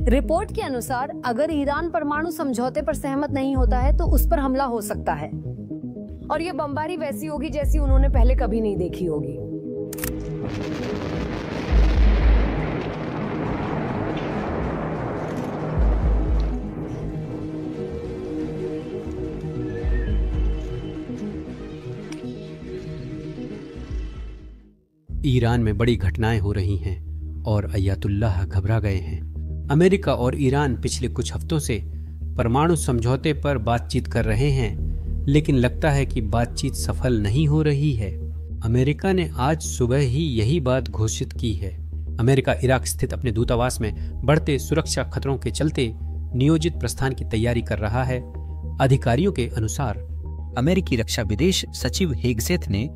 Report के अनुसार अगर ईरान परमाणु समझौते पर सहमत नहीं होता है तो उस पर हमला हो सकता है, और ये बमबारी वैसी होगी जैसी उन्होंने पहले कभी नहीं देखी होगी। ईरान में बड़ी घटनाएं हो रही हैं और अयतुल्लाह घबरा गए हैं। अमेरिका और ईरान पिछले कुछ हफ्तों से परमाणु समझौते पर बातचीत कर रहे हैं, लेकिन लगता है कि बातचीत सफल नहीं हो रही है। अमेरिका ने आज सुबह ही यही बात घोषित की है। अमेरिका इराक स्थित अपने दूतावास में बढ़ते सुरक्षा खतरों के चलते नियोजित प्रस्थान की तैयारी कर रहा है। अधिकारियों के अनुसार अमेरिकी रक्षा विदेश सचिव हेगसेथ ने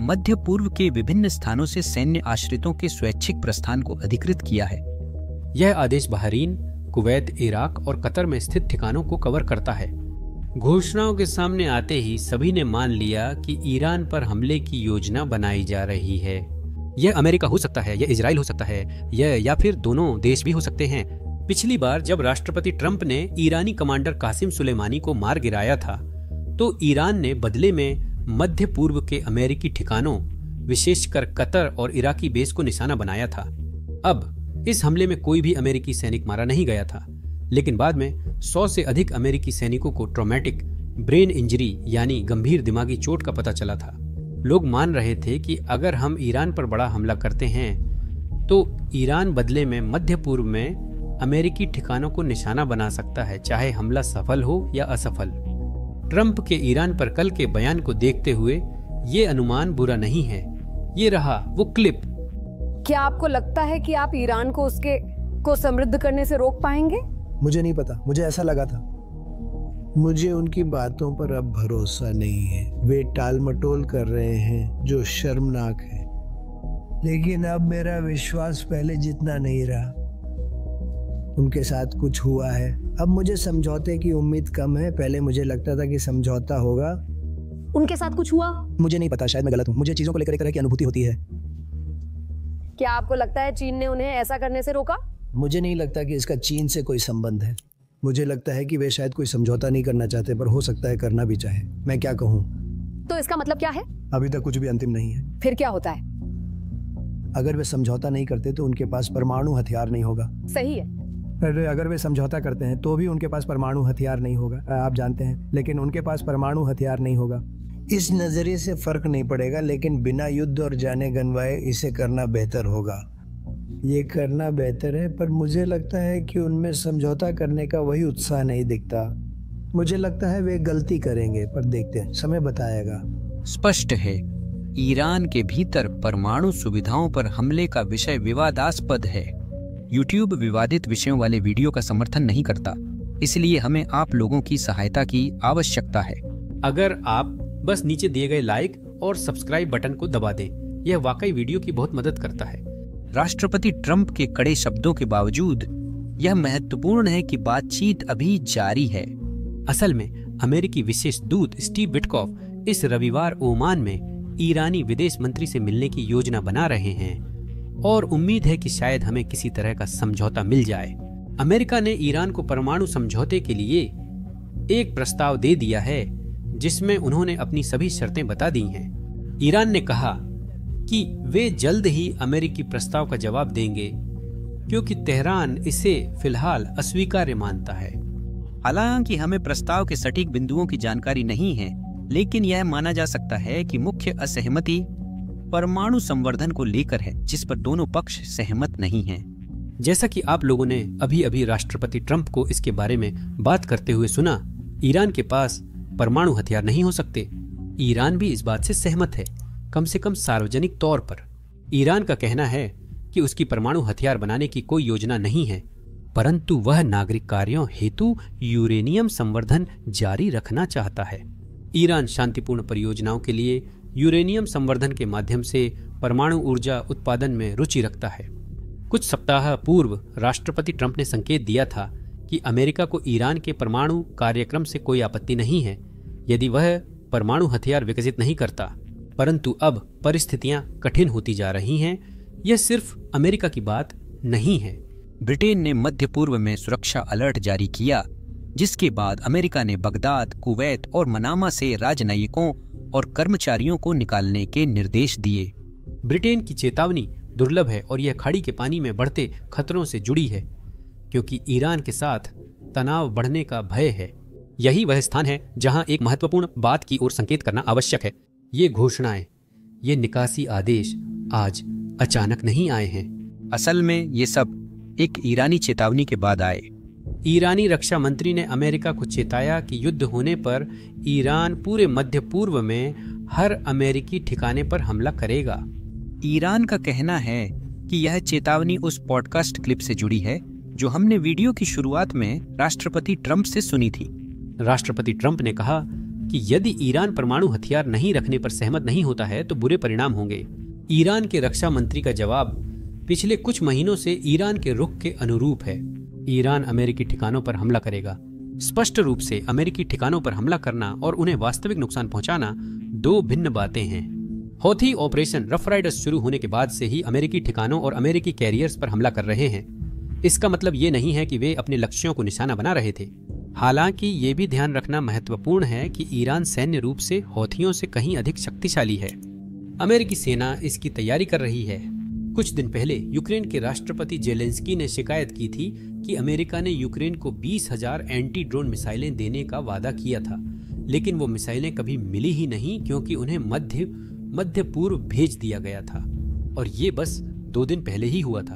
मध्य पूर्व के विभिन्न स्थानों से सैन्य आश्रितों के स्वैच्छिक प्रस्थान को अधिकृत किया है। यह आदेश बहरीन, कुवैत, इराक और कतर में स्थित ठिकानों को कवर करता है। घोषणाओं के सामने आते ही सभी ने मान लिया कि ईरान पर हमले की योजना बनाई जा रही है। यह अमेरिका हो सकता है, यह इजराइल हो सकता है, यह या फिर दोनों देश भी हो सकते हैं। पिछली बार जब राष्ट्रपति ट्रंप ने ईरानी कमांडर कासिम सुलेमानी को मार गिराया था, तो ईरान ने बदले में मध्य पूर्व के अमेरिकी ठिकानों, विशेषकर कतर और इराकी बेस को निशाना बनाया था। अब इस हमले में कोई भी अमेरिकी सैनिक मारा नहीं गया था, लेकिन बाद में 100 से अधिक अमेरिकी सैनिकों को ट्रॉमेटिक ब्रेन इंजरी यानी गंभीर दिमागी चोट का पता चला था। लोग मान रहे थे कि अगर हम ईरान पर बड़ा हमला करते हैं तो ईरान बदले में मध्य पूर्व में अमेरिकी ठिकानों को निशाना बना सकता है, चाहे हमला सफल हो या असफल। ट्रंप के ईरान पर कल के बयान को देखते हुए ये अनुमान बुरा नहीं है। ये रहा वो क्लिप। क्या आपको लगता है कि आप ईरान को उसके समृद्ध करने से रोक पाएंगे? मुझे नहीं पता, मुझे ऐसा लगा था। मुझे उनकी बातों पर अब भरोसा नहीं है। वे टाल मटोल कर रहे हैं जो शर्मनाक है, लेकिन अब मेरा विश्वास पहले जितना नहीं रहा। उनके साथ कुछ हुआ है। अब मुझे समझौते की उम्मीद कम है। पहले मुझे लगता था कि समझौता होगा। उनके साथ कुछ हुआ? मुझे नहीं पता, शायद मैं गलत हूँ। मुझे चीजों को लेकर एक तरह की अनुभूति होती है। क्या आपको लगता है चीन ने उन्हें ऐसा करने से रोका? मुझे नहीं लगता कि इसका चीन से कोई संबंध है। मुझे लगता है कि वे शायद कोई समझौता नहीं करना चाहते, पर हो सकता है करना भी चाहे। मैं क्या कहूँ? तो इसका मतलब क्या है? अभी तक कुछ भी अंतिम नहीं है। फिर क्या होता है? अगर वे समझौता नहीं करते तो उनके पास परमाणु हथियार नहीं होगा। सही है। अगर वे समझौता करते हैं तो भी उनके पास परमाणु हथियार नहीं होगा, आप जानते हैं, लेकिन उनके पास परमाणु हथियार नहीं होगा। इस नजरिए से फर्क नहीं पड़ेगा, लेकिन बिना युद्ध और जाने गंवाए इसे करना बेहतर होगा। ये करना बेहतर है, पर मुझे लगता है कि उनमें समझौता करने का वही उत्साह नहीं दिखता। मुझे लगता है वे गलती करेंगे, पर देखते हैं, समय बताएगा। स्पष्ट है, ईरान के भीतर परमाणु सुविधाओं पर हमले का विषय विवादास्पद है। YouTube विवादित विषयों वाले वीडियो का समर्थन नहीं करता, इसलिए हमें आप लोगों की सहायता की आवश्यकता है। अगर आप बस नीचे दिए गए लाइक और सब्सक्राइब बटन को दबा दें, यह वाकई वीडियो की बहुत मदद करता है। राष्ट्रपति ट्रंप के कड़े शब्दों के बावजूद यह महत्वपूर्ण है कि बातचीत अभी जारी है। असल में अमेरिकी विशेष दूत स्टीव विटकॉफ इस रविवार ओमान में ईरानी विदेश मंत्री से मिलने की योजना बना रहे हैं और उम्मीद है कि शायद हमें किसी तरह का समझौता मिल जाए। अमेरिका ने ईरान को परमाणु समझौते के लिए एक प्रस्ताव दे दिया है, जिसमें उन्होंने अपनी सभी शर्तें बता दी हैं। ईरान ने कहा कि वे जल्द ही अमेरिकी प्रस्ताव का जवाब देंगे, क्योंकि तेहरान इसे फिलहाल अस्वीकार्य मानता है। हालांकि हमें प्रस्ताव के सटीक बिंदुओं की जानकारी नहीं है, लेकिन यह माना जा सकता है कि मुख्य असहमति परमाणु संवर्धन को लेकर है, जिस पर दोनों पक्ष सहमत नहीं हैं। जैसा कि आप लोगों ने अभी अभी राष्ट्रपति ट्रंप को इसके बारे में बात करते हुए सुना, ईरान के पास परमाणु हथियार नहीं हो सकते। ईरान भी इस बात से सहमत है, कम से कम सार्वजनिक तौर पर। ईरान का कहना है कि उसकी परमाणु हथियार बनाने की कोई योजना नहीं है, परंतु वह नागरिक कार्यों हेतु यूरेनियम संवर्धन जारी रखना चाहता है। ईरान शांतिपूर्ण परियोजनाओं के लिए यूरेनियम संवर्धन के माध्यम से परमाणु ऊर्जा उत्पादन में रुचि रखता है। कुछ सप्ताह पूर्व राष्ट्रपति ट्रंप ने संकेत दिया था कि अमेरिका को ईरान के परमाणु कार्यक्रम से कोई आपत्ति नहीं है यदि वह परमाणु हथियार विकसित नहीं करता, परंतु अब परिस्थितियां कठिन होती जा रही हैं। यह सिर्फ अमेरिका की बात नहीं है। ब्रिटेन ने मध्य पूर्व में सुरक्षा अलर्ट जारी किया, जिसके बाद अमेरिका ने बगदाद, कुवैत और मनामा से राजनयिकों और कर्मचारियों को निकालने के निर्देश दिए। ब्रिटेन की चेतावनी दुर्लभ है और यह खाड़ी के पानी में बढ़ते खतरों से जुड़ी है, क्योंकि ईरान के साथ तनाव बढ़ने का भय है। यही वह स्थान है जहां एक महत्वपूर्ण बात की ओर संकेत करना आवश्यक है। ये घोषणाएं, ये निकासी आदेश आज अचानक नहीं आए हैं। असल में ये सब एक ईरानी चेतावनी के बाद आए। ईरानी रक्षा मंत्री ने अमेरिका को चेताया कि युद्ध होने पर ईरान पूरे मध्य पूर्व में हर अमेरिकी ठिकाने पर हमला करेगा। ईरान का कहना है कि यह चेतावनी उस पॉडकास्ट क्लिप से जुड़ी है जो हमने वीडियो की शुरुआत में राष्ट्रपति ट्रंप से सुनी थी। राष्ट्रपति ट्रंप ने कहा कि यदि ईरान परमाणु हथियार नहीं रखने पर सहमत नहीं होता है तो बुरे परिणाम होंगे। ईरान के रक्षा मंत्री का जवाब पिछले कुछ महीनों से ईरान के रुख के अनुरूप है। ईरान अमेरिकी ठिकानों पर हमला करेगा। स्पष्ट रूप से अमेरिकी ठिकानों पर हमला करना और उन्हें वास्तविक नुकसान पहुंचाना दो भिन्न बातें हैं। हौथी ऑपरेशन रफ राइडर्स शुरू होने के बाद से ही अमेरिकी ठिकानों और अमेरिकी कैरियर्स पर हमला कर रहे हैं। इसका मतलब ये नहीं है कि वे अपने लक्ष्यों को निशाना बना रहे थे। हालांकि ये भी ध्यान रखना महत्वपूर्ण है कि ईरान सैन्य रूप से हौथियों से कहीं अधिक शक्तिशाली है। अमेरिकी सेना इसकी तैयारी कर रही है। कुछ दिन पहले यूक्रेन के राष्ट्रपति जेलेंस्की ने शिकायत की थी कि अमेरिका ने यूक्रेन को 20,000 एंटी ड्रोन मिसाइलें देने का वादा किया था, लेकिन वो मिसाइलें कभी मिली ही नहीं क्योंकि उन्हें मध्य पूर्व भेज दिया गया था, और ये बस 2 दिन पहले ही हुआ था।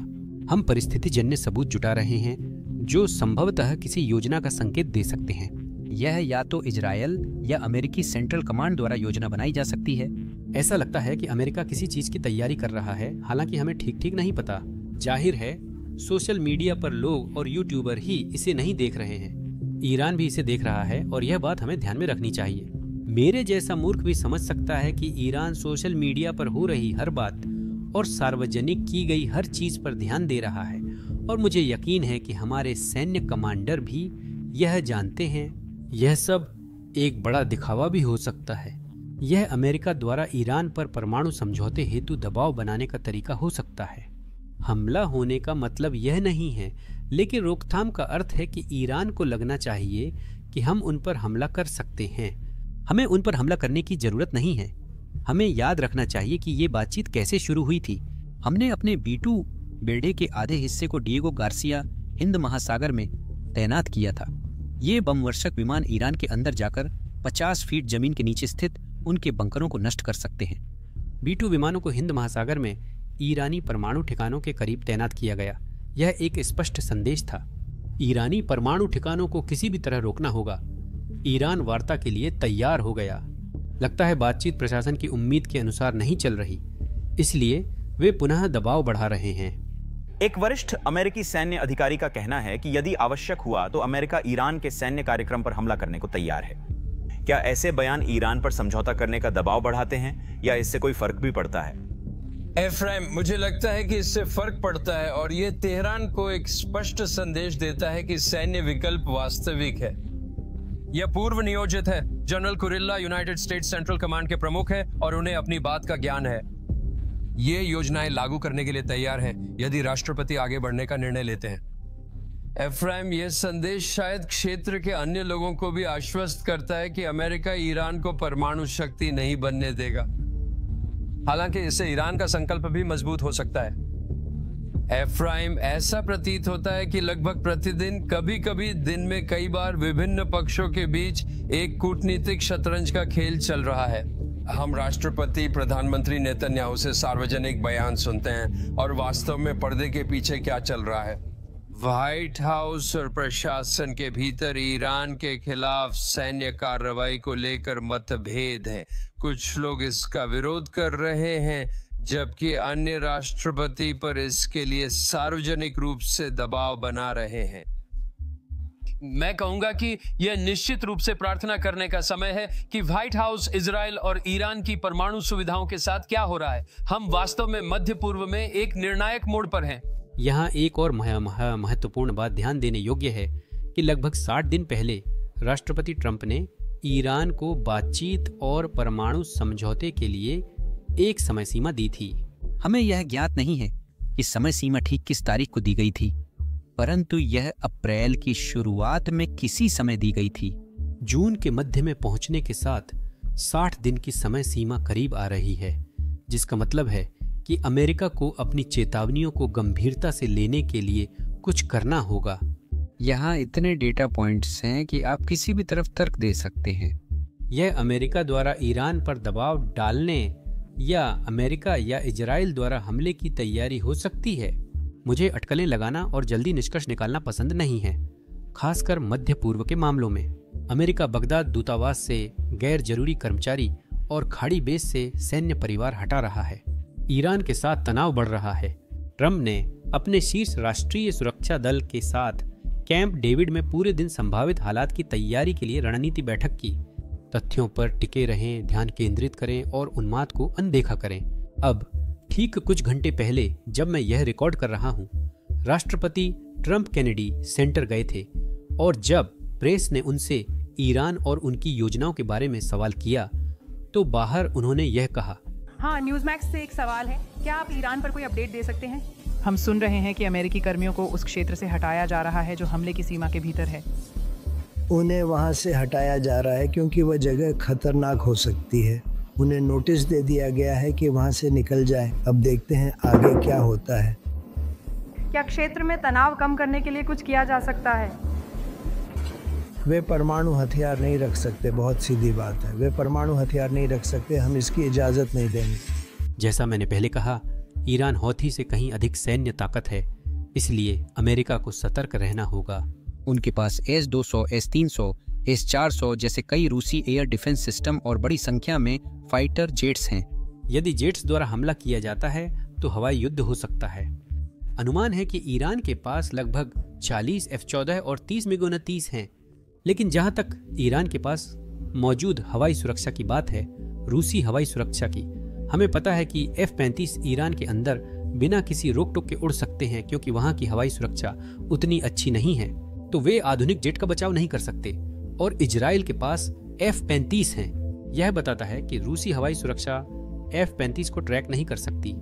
हम परिस्थितिजन्य सबूत जुटा रहे हैं जो संभवतः किसी योजना का संकेत दे सकते हैं। यह या तो इजरायल या अमेरिकी सेंट्रल कमांड द्वारा योजना बनाई जा सकती है। ऐसा लगता है कि अमेरिका किसी चीज की तैयारी कर रहा है, हालांकि हमें ठीक नहीं पता। जाहिर है सोशल मीडिया पर लोग और यूट्यूबर ही इसे नहीं देख रहे हैं। ईरान भी इसे देख रहा है और यह बात हमें ध्यान में रखनी चाहिए। मेरे जैसा मूर्ख भी समझ सकता है कि ईरान सोशल मीडिया पर हो रही हर बात और सार्वजनिक की गई हर चीज पर ध्यान दे रहा है, और मुझे यकीन है कि हमारे सैन्य कमांडर भी यह जानते हैं। यह सब एक बड़ा दिखावा भी हो सकता है। यह अमेरिका द्वारा ईरान पर परमाणु समझौते हेतु दबाव बनाने का तरीका हो सकता है। हमला होने का मतलब यह नहीं है, लेकिन रोकथाम का अर्थ है कि ईरान को लगना चाहिए कि हम उन पर हमला कर सकते हैं। हमें उन पर हमला करने की जरूरत नहीं है। हमें याद रखना चाहिए कि ये बातचीत कैसे शुरू हुई थी। हमने अपने B-2 बेड़े के आधे हिस्से को डिएगो गार्सिया हिंद महासागर में तैनात किया था। ये बमवर्षक विमान ईरान के अंदर जाकर 50 फीट जमीन के नीचे स्थित उनके बंकरों को नष्ट कर सकते हैं। B-2 विमानों को हिंद महासागर में ईरानी परमाणु ठिकानों के करीब तैनात किया गया। यह एक स्पष्ट संदेश था। ईरानी परमाणु ठिकानों को किसी भी तरह रोकना होगा। ईरान वार्ता के लिए तैयार हो गया। लगता है बातचीत प्रशासन की उम्मीद के अनुसार नहीं चल रही, इसलिए वे पुनः दबाव बढ़ा रहे हैं। एक वरिष्ठ अमेरिकी सैन्य अधिकारी का कहना है कि यदि आवश्यक हुआ तो अमेरिका ईरान के सैन्य कार्यक्रम पर हमला करने को तैयार है। क्या ऐसे बयान ईरान पर समझौता करने का दबाव बढ़ाते हैं या इससे कोई फर्क भी पड़ता है? एफ्राइम, मुझे लगता है कि इससे फर्क पड़ता है और ये तेहरान को एक स्पष्ट संदेश देता है कि सैन्य विकल्प वास्तविक है। यह पूर्व नियोजित है। General Kurilla United states central command के प्रमुख हैं और उन्हें अपनी बात का ज्ञान है। ये योजनाएं लागू करने के लिए तैयार हैं यदि राष्ट्रपति आगे बढ़ने का निर्णय लेते हैं। एफ्राइम, यह संदेश शायद क्षेत्र के अन्य लोगों को भी आश्वस्त करता है कि अमेरिका ईरान को परमाणु शक्ति नहीं बनने देगा। हालांकि इससे ईरान का संकल्प भी मजबूत हो सकता है। एफ्राइम, ऐसा प्रतीत होता है कि लगभग प्रतिदिन, कभी-कभी दिन में कई बार विभिन्न पक्षों के बीच एक कूटनीतिक शतरंज का खेल चल रहा है। हम राष्ट्रपति प्रधानमंत्री नेतन्याहू से सार्वजनिक बयान सुनते हैं और वास्तव में पर्दे के पीछे क्या चल रहा है। व्हाइट हाउस और प्रशासन के भीतर ईरान के खिलाफ सैन्य कार्रवाई को लेकर मतभेद है। कुछ लोग इसका विरोध कर रहे हैं जबकि अन्य राष्ट्रपति पर इसके लिए सार्वजनिक रूप से दबाव बना रहे हैं। मैं कहूंगा कि यह निश्चित रूप से प्रार्थना करने का समय है कि व्हाइट हाउस इजराइल और ईरान की परमाणु सुविधाओं के साथ क्या हो रहा है। हम वास्तव में मध्य पूर्व में एक निर्णायक मोड़ पर हैं। यहाँ एक और महत्वपूर्ण बात ध्यान देने योग्य है कि लगभग 60 दिन पहले राष्ट्रपति ट्रंप ने ईरान को बातचीत और परमाणु समझौते के लिए एक समय सीमा दी थी। हमें यह ज्ञात नहीं है कि समय सीमा ठीक किस तारीख को दी गई थी। परंतु यह अप्रैल की शुरुआत में किसी समय दी गई थी। जून के मध्य में पहुंचने के साथ 60 दिन की समय सीमा करीब आ रही है, जिसका मतलब है कि अमेरिका को अपनी चेतावनियों को गंभीरता से लेने के लिए कुछ करना होगा। यहाँ इतने डेटा पॉइंट्स हैं कि आप किसी भी तरफ तर्क दे सकते हैं। यह अमेरिका द्वारा ईरान पर दबाव डालने या अमेरिका या इजराइल द्वारा हमले की तैयारी हो सकती है। मुझे अटकलें लगाना और जल्दी निष्कर्ष निकालना पसंद नहीं है, खासकर मध्य पूर्व के मामलों में। अमेरिका बगदाद दूतावास से गैर जरूरी कर्मचारी और खाड़ी बेस से सैन्य परिवार हटा रहा है। ईरान के साथ तनाव बढ़ रहा है। ट्रंप ने अपने शीर्ष राष्ट्रीय सुरक्षा दल के साथ कैंप डेविड में पूरे दिन संभावित हालात की तैयारी के लिए रणनीति बैठक की। तथ्यों पर टिके रहें, ध्यान केंद्रित करें और उन्माद को अनदेखा करें। अब ठीक कुछ घंटे पहले जब मैं यह रिकॉर्ड कर रहा हूं, राष्ट्रपति ट्रंप कैनेडी सेंटर गए थे और जब प्रेस ने उनसे ईरान और उनकी योजनाओं के बारे में सवाल किया तो बाहर उन्होंने यह कहा, हाँ, न्यूज़मैक्स से एक सवाल है, क्या आप ईरान पर कोई अपडेट दे सकते हैं? हम सुन रहे हैं कि अमेरिकी कर्मियों को उस क्षेत्र से हटाया जा रहा है जो हमले की सीमा के भीतर है। उन्हें वहाँ से हटाया जा रहा है क्योंकि वह जगह खतरनाक हो सकती है। उन्हें नोटिस दे दिया गया है कि वहाँ से निकल जाएं। अब देखते हैं आगे क्या होता है। क्या क्षेत्र में तनाव कम करने के लिए कुछ किया जा सकता है? वे परमाणु हथियार नहीं रख सकते, बहुत सीधी बात है। वे परमाणु हथियार नहीं रख सकते, हम इसकी इजाज़त नहीं देंगे। जैसा मैंने पहले कहा, ईरान हौथी से कहीं अधिक सैन्य ताकत है, इसलिए अमेरिका को सतर्क रहना होगा। उनके पास S-200, S-300, S-400 जैसे कई रूसी एयर डिफेंस सिस्टम और बड़ी संख्या में फाइटर जेट्स हैं। यदि जेट्स द्वारा हमला किया जाता है तो हवाई युद्ध हो सकता है। अनुमान है कि ईरान के पास लगभग 40 F-14 और 30 MiG-29 हैं। लेकिन जहां तक ईरान के पास मौजूद हवाई सुरक्षा की बात है, रूसी हवाई सुरक्षा की, हमें पता है कि F-35 ईरान के अंदर बिना किसी रोक टोक के उड़ सकते हैं क्योंकि वहां की हवाई सुरक्षा उतनी अच्छी नहीं है, तो वे आधुनिक जेट का बचाव नहीं कर सकते। और इजराइल के पास F-35 हैं। यह बताता है कि रूसी हवाई सुरक्षा F-35 को ट्रैक नहीं कर सकती।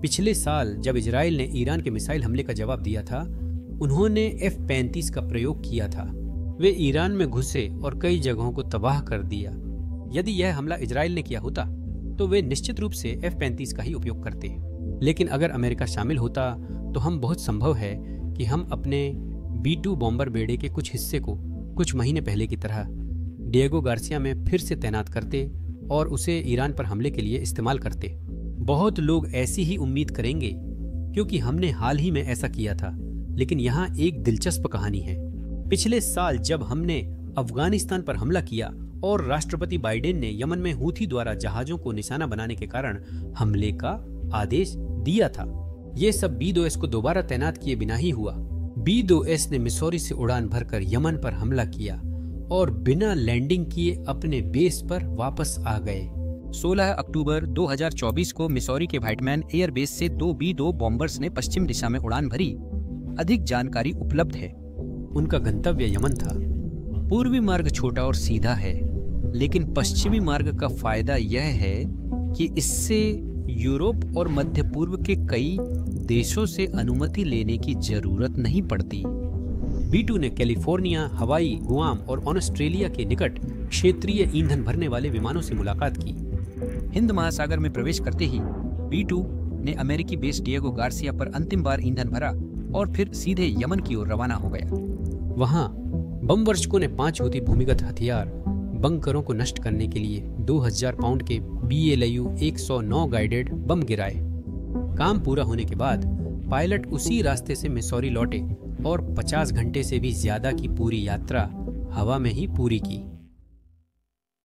पिछले साल जब इजराइल ने ईरान के मिसाइल हमले का जवाब दिया था, उन्होंने F-35 का प्रयोग किया था। वे ईरान में घुसे और कई जगहों को तबाह कर दिया। यदि यह हमला इजराइल ने किया होता तो वे निश्चित रूप से F-35 का ही उपयोग करते। लेकिन अगर अमेरिका शामिल होता तो हम बहुत संभव है कि हम अपने B-2 बॉम्बर बेड़े के कुछ हिस्से को कुछ महीने पहले की तरह डिएगो गार्सिया में फिर से तैनात करते और उसे ईरान पर हमले के लिए इस्तेमाल करते। बहुत लोग ऐसी ही उम्मीद करेंगे क्योंकि हमने हाल ही में ऐसा किया था। लेकिन यहाँ एक दिलचस्प कहानी है। पिछले साल जब हमने अफगानिस्तान पर हमला किया और राष्ट्रपति बाइडेन ने यमन में हूथी द्वारा जहाजों को निशाना बनाने के कारण हमले का आदेश दिया था, ये सब B-2S को दोबारा तैनात किए बिना ही हुआ। B-2S ने मिसौरी से उड़ान भरकर यमन पर हमला किया और बिना लैंडिंग किए अपने बेस पर वापस आ गए। 16 अक्टूबर 2024 को मिसौरी के व्हाइटमैन एयर बेस से 2 B-2 बॉम्बर्स ने पश्चिम दिशा में उड़ान भरी। अधिक जानकारी उपलब्ध है। उनका गंतव्य यमन था। पूर्वी मार्ग छोटा और सीधा है, लेकिन पश्चिमी मार्ग का फायदा यह है कि इससे यूरोप और मध्य पूर्व के कई देशों से अनुमति लेने की जरूरत नहीं पड़ती। B-2 ने कैलिफोर्निया, हवाई, गुआम और ऑस्ट्रेलिया के निकट क्षेत्रीय ईंधन भरने वाले विमानों से मुलाकात की। हिंद महासागर में प्रवेश करते ही B-2 ने अमेरिकी बेस डिएगो गार्सिया पर अंतिम बार ईंधन भरा और फिर सीधे यमन की ओर रवाना हो गया। वहां बम वर्षकों ने 5 हूथी भूमिगत हथियार बंकरों को नष्ट करने के लिए 2000 पाउंड के BLU 109 गाइडेड बम गिराए। काम पूरा होने के बाद पायलट उसी रास्ते से मिसौरी लौटे और 50 घंटे से भी ज्यादा की पूरी यात्रा हवा में ही पूरी की।